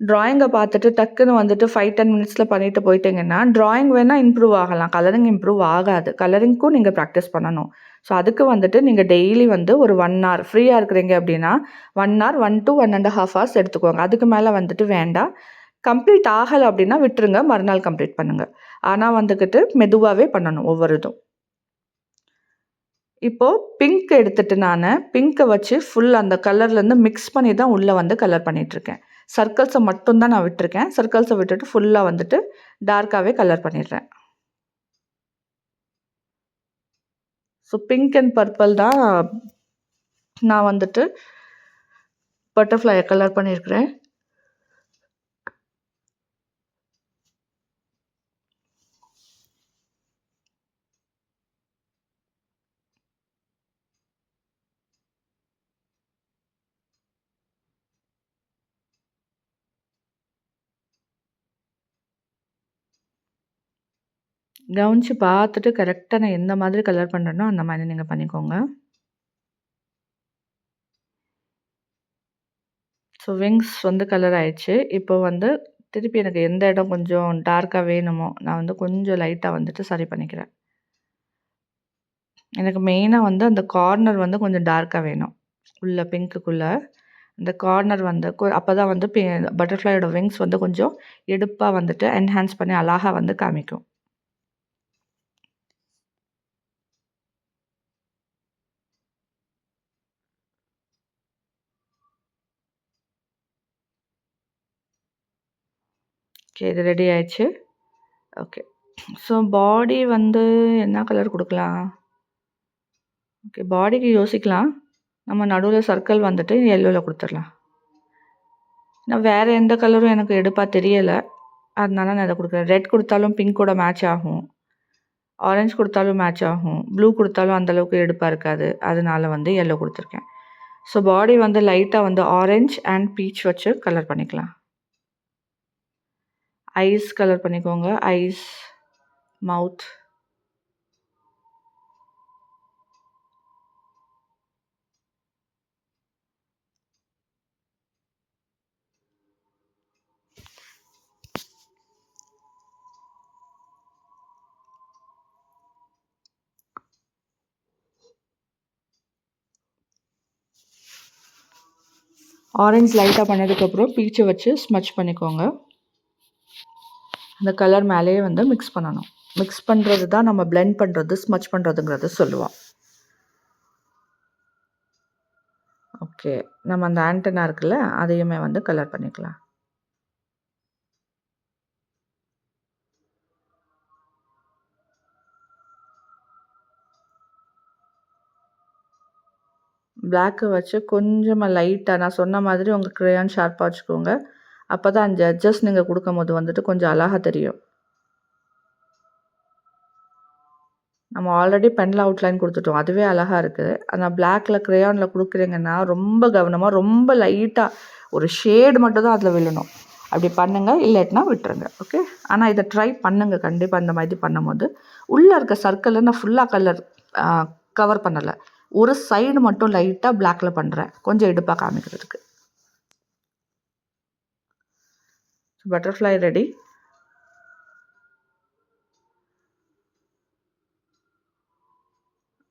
ட்ராயிங்க பார்த்துட்டு டக்குன்னு வந்துட்டு 5, 10 மினிட்ஸ்ல பண்ணிட்டு போயிட்டீங்கன்னா, ட்ராயிங் வேணா இம்ப்ரூவ் ஆகலாம். கலரிங் இம்ப்ரூவ் ஆகாது. கலரிங்க்கும் நீங்க பிராக்டிஸ் பண்ணணும். ஸோ அதுக்கு வந்துட்டு நீங்க டெய்லி வந்து ஒரு 1 ஹார் ஃப்ரீயா இருக்கிறீங்க அப்படின்னா, 1 ஹார் 1 to 1 1/2 ஹார்ஸ் எடுத்துக்கோங்க. அதுக்கு மேல வந்துட்டு வேண்டாம். கம்ப்ளீட் ஆகல அப்படின்னா விட்டுருங்க. மறுநாள் கம்ப்ளீட் பண்ணுங்க. ஆனா வந்துகிட்டு மெதுவாவே பண்ணணும் ஒவ்வொரு இதும். இப்போ பிங்க் எடுத்துட்டு நானு, பிங்க்க வச்சு ஃபுல் அந்த கலர்லேருந்து மிக்ஸ் பண்ணி தான் உள்ள வந்து கலர் பண்ணிட்டுருக்கேன். சர்க்கிள்ஸ மட்டும் தான் நான் விட்டுருக்கேன். சர்க்கிள்ஸ விட்டுட்டு ஃபுல்லா வந்துட்டு டார்க்காவே கலர் பண்ணிடுறேன். ஸோ பிங்க் அண்ட் பர்பிள் தான் நான் வந்துட்டு பட்டர்ஃப்ளைய கலர் பண்ணியிருக்கிறேன். கவனிச்சு பார்த்துட்டு கரெக்ட்டா நான் எந்த மாதிரி கலர் பண்றேனோ, அந்த மாதிரி நீங்க பண்ணிக்கோங்க. ஸோ விங்ஸ் வந்து கலர் ஆயிடுச்சு. இப்போ வந்து திருப்பி எனக்கு எந்த இடம் கொஞ்சம் டார்க்கா வேணுமோ, நான் வந்து கொஞ்சம் லைட்டா வந்துட்டு சரி பண்ணிக்கிறேன். எனக்கு மெயினா வந்து அந்த கார்னர் வந்து கொஞ்சம் டார்க்கா வேணும். உள்ள பிங்க்குக்குள்ள. இந்த கார்னர் வந்து அப்போ தான் வந்து பட்டர்ஃப்ளையோட விங்ஸ் வந்து கொஞ்சம் எடுப்பாக வந்துட்டு என்ஹான்ஸ் பண்ணி அழகா வந்து காமிக்கும். ஓகே, இது ரெடி ஆயிடுச்சு. ஓகே. ஸோ பாடி வந்து என்ன கலர் குடுக்கலாம்? ஓகே, பாடிக்கு யோசிக்கலாம். நம்ம நடுவுல சர்க்கிள் வந்துட்டு எல்லோல குடுத்துரலாம். நான் வேற எந்த கலரும் எனக்கு எடுப்பா தெரியல. அதனால நான் இத குடுக்குறேன். ரெட் குடுத்தாலும் பிங்க்கோட மேட்ச் ஆகும். ஆரஞ்ச் குடுத்தாலும் மேட்ச் ஆகும். ப்ளூ குடுத்தாலும் அந்த அளவுக்கு எடுப்பா இருக்காது. அதனால வந்து எல்லோ குடுத்துருக்கேன். ஸோ பாடி வந்து லைட்டா வந்து ஆரஞ்ச் அண்ட் பீச் வச்சு கலர் பண்ணிக்கலாம். ஐஸ் கலர் பண்ணிக்கோங்க. ஐஸ், மவுத். ஆரஞ்ச் லைட்டா பண்ணதுக்கப்புறம் பீச்ச வச்சு ஸ்மட்ச் பண்ணிக்கோங்க. இந்த கலர் மேலேயே வந்து மிக்ஸ் பண்ணணும். மிக்ஸ் பண்ணுறது தான் நம்ம பிளெண்ட் பண்ணுறது, ஸ்மட்ச் பண்ணுறதுங்கிறத சொல்லுவோம். ஓகே. நம்ம அந்த ஆண்டனா இருக்குல்ல, அதையுமே வந்து கலர் பண்ணிக்கலாம். பிளாக்க வச்சு கொஞ்சமா லைட்டா நான் சொன்ன மாதிரி உங்க கிரேயான் ஷார்ப்பா வச்சுக்கோங்க. அப்பதான் அந்த எட்ஜஸ் நீங்க குடுக்கும்போது வந்துட்டு கொஞ்சம் அழகா தெரியும். நம்ம ஆல்ரெடி பென்ல அவுட்லைன் குடுத்துட்டோம். அதுவே அழகா இருக்கு. ஆனா பிளாக்ல கிரேயான்ல குடுக்குறீங்கன்னா, ரொம்ப கவனமா, ரொம்ப லைட்டா ஒரு ஷேட் மட்டும் தான் அதில விழணும். அப்படி பண்ணுங்க. இல்லாட்டினா விட்டுருங்க. ஓகே. ஆனா இத ட்ரை பண்ணுங்க கண்டிப்பா இந்த மாதிரி பண்ணும்போது. உள்ள இருக்க சர்க்கிள நான் ஃபுல்லா அ கவர் பண்ணல. ஒரு சைடு மட்டும் லைட்டா பிளாக்ல பண்றேன். கொஞ்சம் எடுப்பா காமிக்கிறதுக்கு. Butterfly ready.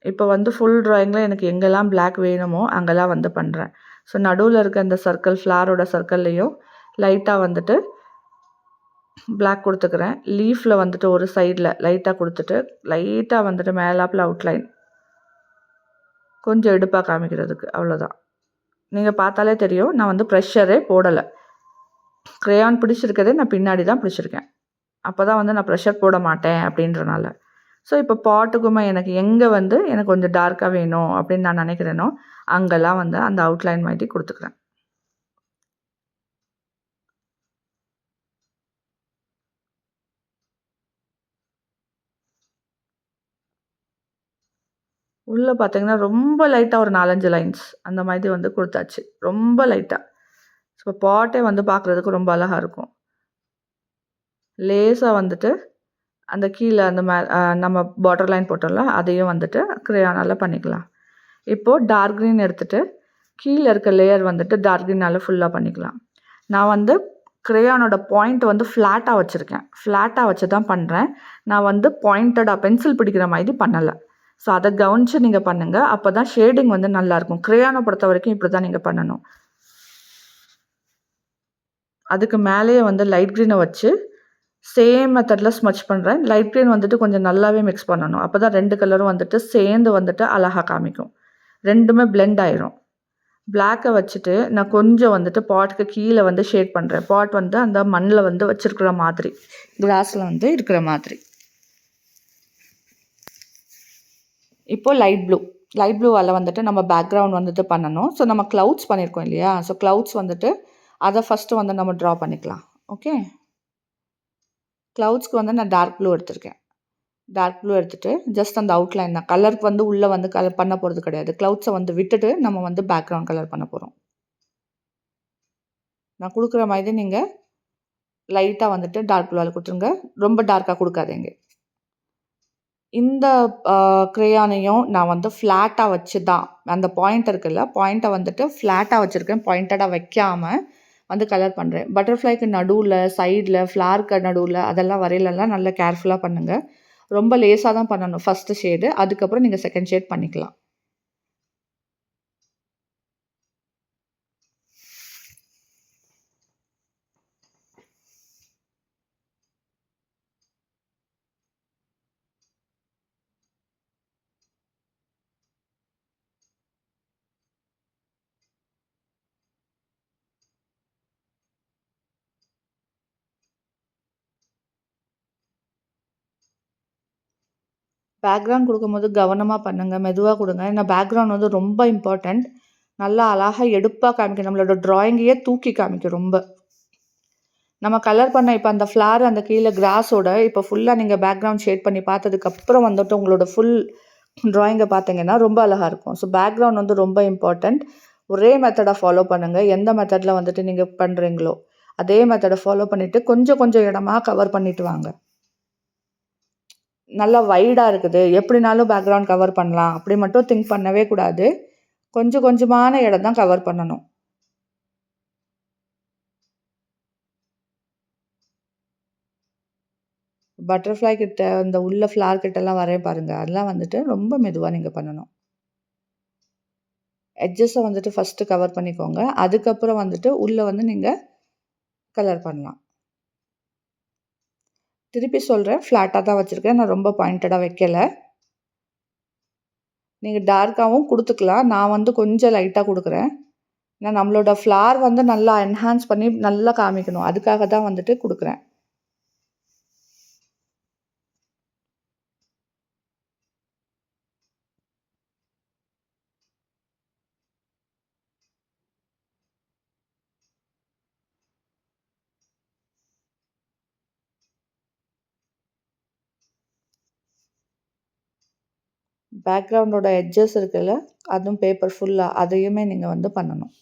இப்போ வந்து ஃபுல் ட்ராயிங்கில எனக்கு எங்கெல்லாம் பிளாக் வேணுமோ அங்கெல்லாம் வந்து பண்ணுறேன். ஸோ நடுவுல இருக்க இந்த சர்க்கிள் ஃப்ளாரோட சர்க்கிள்லேயும் லைட்டா வந்துட்டு பிளாக் குடுத்துக்கிறேன். லீஃப்ல வந்துட்டு ஒரு சைடில் லைட்டா குடுத்துட்டு, லைட்டா வந்துட்டு மேலாப்புல அவுட்லைன். கொஞ்சம் எடுப்பா காமிக்கிறதுக்கு அவ்வளோதான். நீங்க பார்த்தாலே தெரியும். நான் வந்து ப்ரெஷரே போடல. கிரேயான் பிடிச்சிருக்கதே நான் பின்னாடி தான் பிடிச்சிருக்கேன். அப்பதான் வந்து நான் ப்ரெஷர் போட மாட்டேன் அப்படின்றனால. ஸோ இப்போ பாட்டுக்குமே எனக்கு எங்கே வந்து எனக்கு கொஞ்சம் டார்க்கா வேணும் அப்படின்னு நான் நினைக்கிறேனோ, அங்கெல்லாம் வந்து அந்த அவுட்லைன் மாதிரி குடுத்துக்கிறேன். உள்ள பார்த்தீங்கன்னா, ரொம்ப லைட்டா ஒரு 4, 5 லைன்ஸ் அந்த மாதிரி வந்து குடுத்தாச்சு. ரொம்ப லைட்டா. ஸோ பாட்டே வந்து பார்க்குறதுக்கு ரொம்ப அழகா இருக்கும். லேசா வந்துட்டு அந்த கீழ அந்த நம்ம பார்டர் லைன் போட்டோம்ல, அதையும் வந்துட்டு கிரேயானால பண்ணிக்கலாம். இப்போ டார்க் கிரீன் எடுத்துட்டு, கீழ இருக்க லேயர் வந்துட்டு டார்க் கிரீனால ஃபுல்லா பண்ணிக்கலாம். நான் வந்து கிரேயானோட பாயிண்ட் வந்து ஃப்ளாட்டா வச்சிருக்கேன். ஃப்ளாட்டா வச்சு தான் பண்றேன். நான் வந்து பாயிண்டடா பென்சில் பிடிக்கிற மாதிரி பண்ணல. ஸோ அத கவனிச்சு நீங்க பண்ணுங்க. அப்பதான் ஷேடிங் வந்து நல்லாருக்கும். கிரேயான பொறுத்தவரைக்கும் இப்படி தான் நீங்க பண்ணணும். அதுக்கு மேலேயே வந்து லைட் கிரீன வச்சு சேம் மெத்தட்ல ஸ்மட்ச் பண்றேன். லைட் கிரீன் வந்துட்டு கொஞ்சம் நல்லாவே மிக்ஸ் பண்ணணும். அப்பதான் 2 கலரும் வந்துட்டு சேர்ந்து வந்துட்டு அழகா காமிக்கும். 2மே பிளெண்ட் ஆயிரும். பிளாக்க வச்சுட்டு நான் கொஞ்சம் வந்துட்டு பாட்டுக்கு கீழ வந்து ஷேட் பண்றேன். பாட் வந்து அந்த மண்ல வந்து வச்சிருக்கிற மாதிரி. கிளாஸ்ல வந்து இருக்கிற மாதிரி. இப்போ லைட் ப்ளூ. லைட் ப்ளூவால வந்துட்டு நம்ம பேக்கிரவுண்ட் வந்துட்டு பண்ணணும். ஸோ நம்ம கிளவுட்ஸ் பண்ணியிருக்கோம் இல்லையா? ஸோ கிளவுட்ஸ் வந்துட்டு அத ஃபர்ஸ்ட்டு வந்து நம்ம ட்ரா பண்ணிக்கலாம். ஓகே. கிளவுட்ஸ்க்கு வந்து நான் டார்க் ப்ளூ எடுத்திருக்கேன். டார்க் ப்ளூ எடுத்துட்டு ஜஸ்ட் அந்த அவுட்லைன் தான். கலருக்கு வந்து உள்ள வந்து கலர் பண்ண போறது கிடையாது. கிளவுட்ஸ வந்து விட்டுட்டு நம்ம வந்து பேக்கிரவுண்ட் கலர் பண்ண போறோம். நான் குடுக்குற மாதிரி நீங்க லைட்டா வந்துட்டு டார்க் ப்ளூவால குடுத்துருங்க. ரொம்ப டார்க்கா குடுக்காதீங்க. இந்த கிரேயானையும் நான் வந்து ஃப்ளாட்டா வச்சு தான் அந்த பாயிண்ட் இருக்குல்ல, பாயிண்ட்ட வந்துட்டு ஃப்ளாட்டா வச்சிருக்கேன். பாயிண்டடா வைக்காம வந்து கலர் பண்றேன். பட்டர்ஃப்ளைக்கு நடுவுல, சைட்ல, ஃப்ளார்க்கு நடுவுல அதெல்லாம் வரையிலலாம் நல்லா கேர்ஃபுல்லா பண்ணுங்க. ரொம்ப லேசா தான் பண்ணணும் ஃபர்ஸ்ட்டு ஷேடு. அதுக்கப்புறம் நீங்க செகண்ட் ஷேட் பண்ணிக்கலாம். பேக்ரவுண்ட் குடுக்கும்போது கவனமா பண்ணுங்க. மெதுவா குடுங்க. ஏன்னா பேக்ரவுண்ட் வந்து ரொம்ப இம்பார்ட்டன்ட். நல்லா அழகா எடுப்பா காமிக்கும். நம்மளோட ட்ராயிங்கையே தூக்கி காமிக்கும் ரொம்ப. நம்ம கலர் பண்ண இப்ப அந்த ஃப்ளார் அந்த கீழ கிராஸோட இப்ப ஃபுல்லா நீங்க பேக்ரவுண்ட் ஷேட் பண்ணி பார்த்ததுக்கப்புறம் வந்துட்டு உங்களோட ஃபுல் ட்ராயிங்க பார்த்தீங்கன்னா, ரொம்ப அழகா இருக்கும். ஸோ பேக்ரவுண்ட் வந்து ரொம்ப இம்பார்ட்டன்ட். ஒரே மெத்தட ஃபாலோ பண்ணுங்க. எந்த மெத்தட்ல வந்துட்டு நீங்க பண்றீங்களோ, அதே மெத்தட ஃபாலோ பண்ணிட்டு கொஞ்சம் கொஞ்சம் இடமா கவர் பண்ணிட்டு வாங்க. நல்லா வைடா இருக்குது. எப்படினாலும் பேக்ரவுண்ட் கவர் பண்ணலாம். அப்படி மட்டும் திங்க் பண்ணவே கூடாது. கொஞ்சம் கொஞ்சமான இடம் தான் கவர் பண்ணணும். பட்டர்ஃப்ளை கிட்ட இந்த உள்ள ஃப்ளார் கிட்டலாம் வரைய பாருங்க. அதெல்லாம் வந்துட்டு ரொம்ப மெதுவா நீங்க பண்ணணும். எட்ஜஸ வந்துட்டு ஃபர்ஸ்ட்டு கவர் பண்ணிக்கோங்க. அதுக்கப்புறம் வந்துட்டு உள்ள வந்து நீங்க கலர் பண்ணலாம். திருப்பி சொல்றேன். ஃப்ளாட்டா தான் வச்சிருக்கேன். நான் ரொம்ப பாயிண்டடா வைக்கல. நீங்க டார்க்காவும் குடுத்துக்கலாம். நான் வந்து கொஞ்சம் லைட்டா குடுக்குறேன். ஏன்னா நம்மளோட ஃப்ளார் வந்து நல்லா என்ஹான்ஸ் பண்ணி நல்லா காமிக்கணும். அதுக்காக தான் வந்துட்டு குடுக்குறேன். பேக்ரவுண்டோட எட்ஜஸ் இருக்குல்ல, அதுவும் பேப்பர் ஃபுல்லா அதையுமே நீங்க வந்து பண்ணணும்.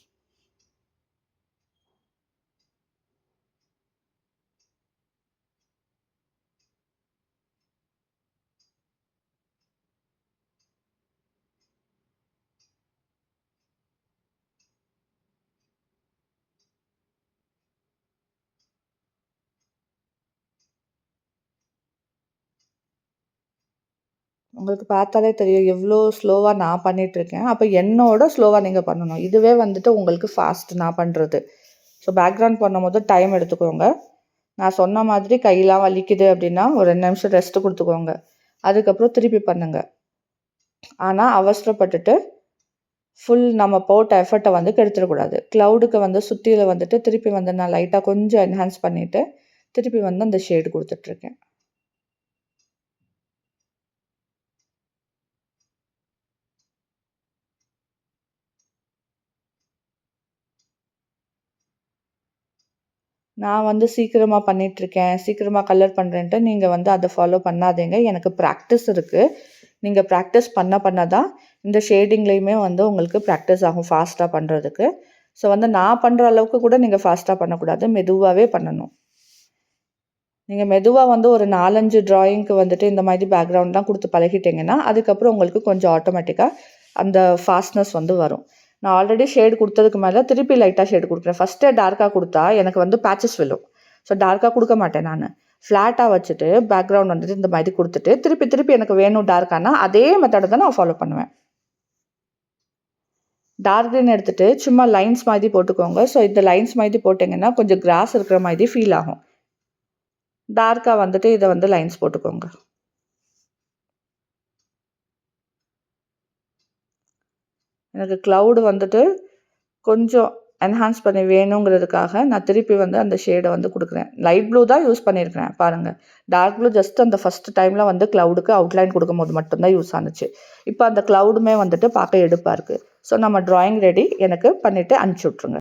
உங்களுக்கு பார்த்தாலே தெரியும் எவ்ளோ ஸ்லோவா நான் பண்ணிட்டுருக்கேன். அப்ப என்னோட ஸ்லோவா நீங்க பண்ணணும். இதுவே வந்துட்டு உங்களுக்கு ஃபாஸ்ட் நான் பண்றது. ஸோ பேக்ரவுண்ட் பண்ணும்போது டைம் எடுத்துக்கோங்க. நான் சொன்ன மாதிரி கையெல்லாம் வலிக்குது அப்படின்னா, ஒரு 2 நிமிஷம் ரெஸ்ட் குடுத்துக்கோங்க. அதுக்கப்புறம் திருப்பி பண்ணுங்க. ஆனா அவசரப்பட்டுட்டு நம்ம போட்ட எஃபர்ட்ட வந்து கெடுத்துறக்கூடாது. க்ளவுடுக்கு வந்து சுத்தியில வந்துட்டு திருப்பி வந்து நான் லைட்டா கொஞ்சம் என்ஹான்ஸ் பண்ணிட்டு, திருப்பி வந்து அந்த ஷேடு குடுத்துட்டுருக்கேன். நான் வந்து சீக்கிரமா பண்ணிட்டுருக்கேன், சீக்கிரமா கலர் பண்றேன்ட்டு நீங்க வந்து அத ஃபாலோ பண்ணாதீங்க. எனக்கு பிராக்டிஸ் இருக்கு. நீங்க பிராக்டிஸ் பண்ண தான் இந்த ஷேடிங்லயுமே வந்து உங்களுக்கு பிராக்டிஸ் ஆகும் ஃபாஸ்ட்டா பண்றதுக்கு. ஸோ வந்து நான் பண்ற அளவுக்கு கூட நீங்க ஃபாஸ்ட்டா பண்ணக்கூடாது. மெதுவாவே பண்ணணும். நீங்க மெதுவா வந்து ஒரு 4, 5 ட்ராயிங்க்கு வந்துட்டு இந்த மாதிரி பேக்ரவுண்ட்லாம் குடுத்து பழகிட்டீங்கன்னா, அதுக்கப்புறம் உங்களுக்கு கொஞ்சம் ஆட்டோமேட்டிக்கா அந்த ஃபாஸ்ட்னஸ் வந்து வரும். நான் ஆல்ரெடி ஷேட் குடுத்ததுக்கு மேல திருப்பி லைட்டா ஷேட் குடுக்குறேன். ஃபர்ஸ்ட்டே டார்க்கா குடுத்தா எனக்கு வந்து பேட்சஸ் விழும். ஸோ டார்க்கா குடுக்க மாட்டேன் நானு. ஃப்ளாட்டா வச்சுட்டு பேக்ரவுண்ட் வந்துட்டு இந்த மாதிரி குடுத்துட்டு, திருப்பி திருப்பி எனக்கு வேணும் டார்க்கானா, அதே மெத்தட தான் நான் ஃபாலோ பண்ணுவேன். டார்க் கிரீன் எடுத்துட்டு சும்மா லைன்ஸ் மாதிரி போட்டுக்கோங்க. ஸோ இந்த லைன்ஸ் மாதிரி போட்டீங்கன்னா, கொஞ்சம் கிராஸ் இருக்கிற மாதிரி ஃபீல் ஆகும். டார்க்கா வந்துட்டு இத வந்து லைன்ஸ் போட்டுக்கோங்க. எனக்கு கிளவுட் வந்துட்டு கொஞ்சம் என்ஹான்ஸ் பண்ணி வேணுங்கிறதுக்காக நான் திருப்பி வந்து அந்த ஷேட வந்து குடுக்குறேன். லைட் ப்ளூ தான் யூஸ் பண்ணியிருக்கிறேன் பாருங்க. டார்க் ப்ளூ ஜஸ்ட் அந்த ஃபர்ஸ்ட் டைம்ல வந்து கிளவுடுக்கு அவுட்லைன் குடுக்கும்போது மட்டும் தான் யூஸ் ஆனுச்சு. இப்ப அந்த கிளவுடுமே வந்துட்டு பார்க்க எடுப்பா இருக்கு. ஸோ நம்ம ட்ராயிங் ரெடி. எனக்கு பண்ணிட்டு அனுப்பிச்சு விட்டுருங்க.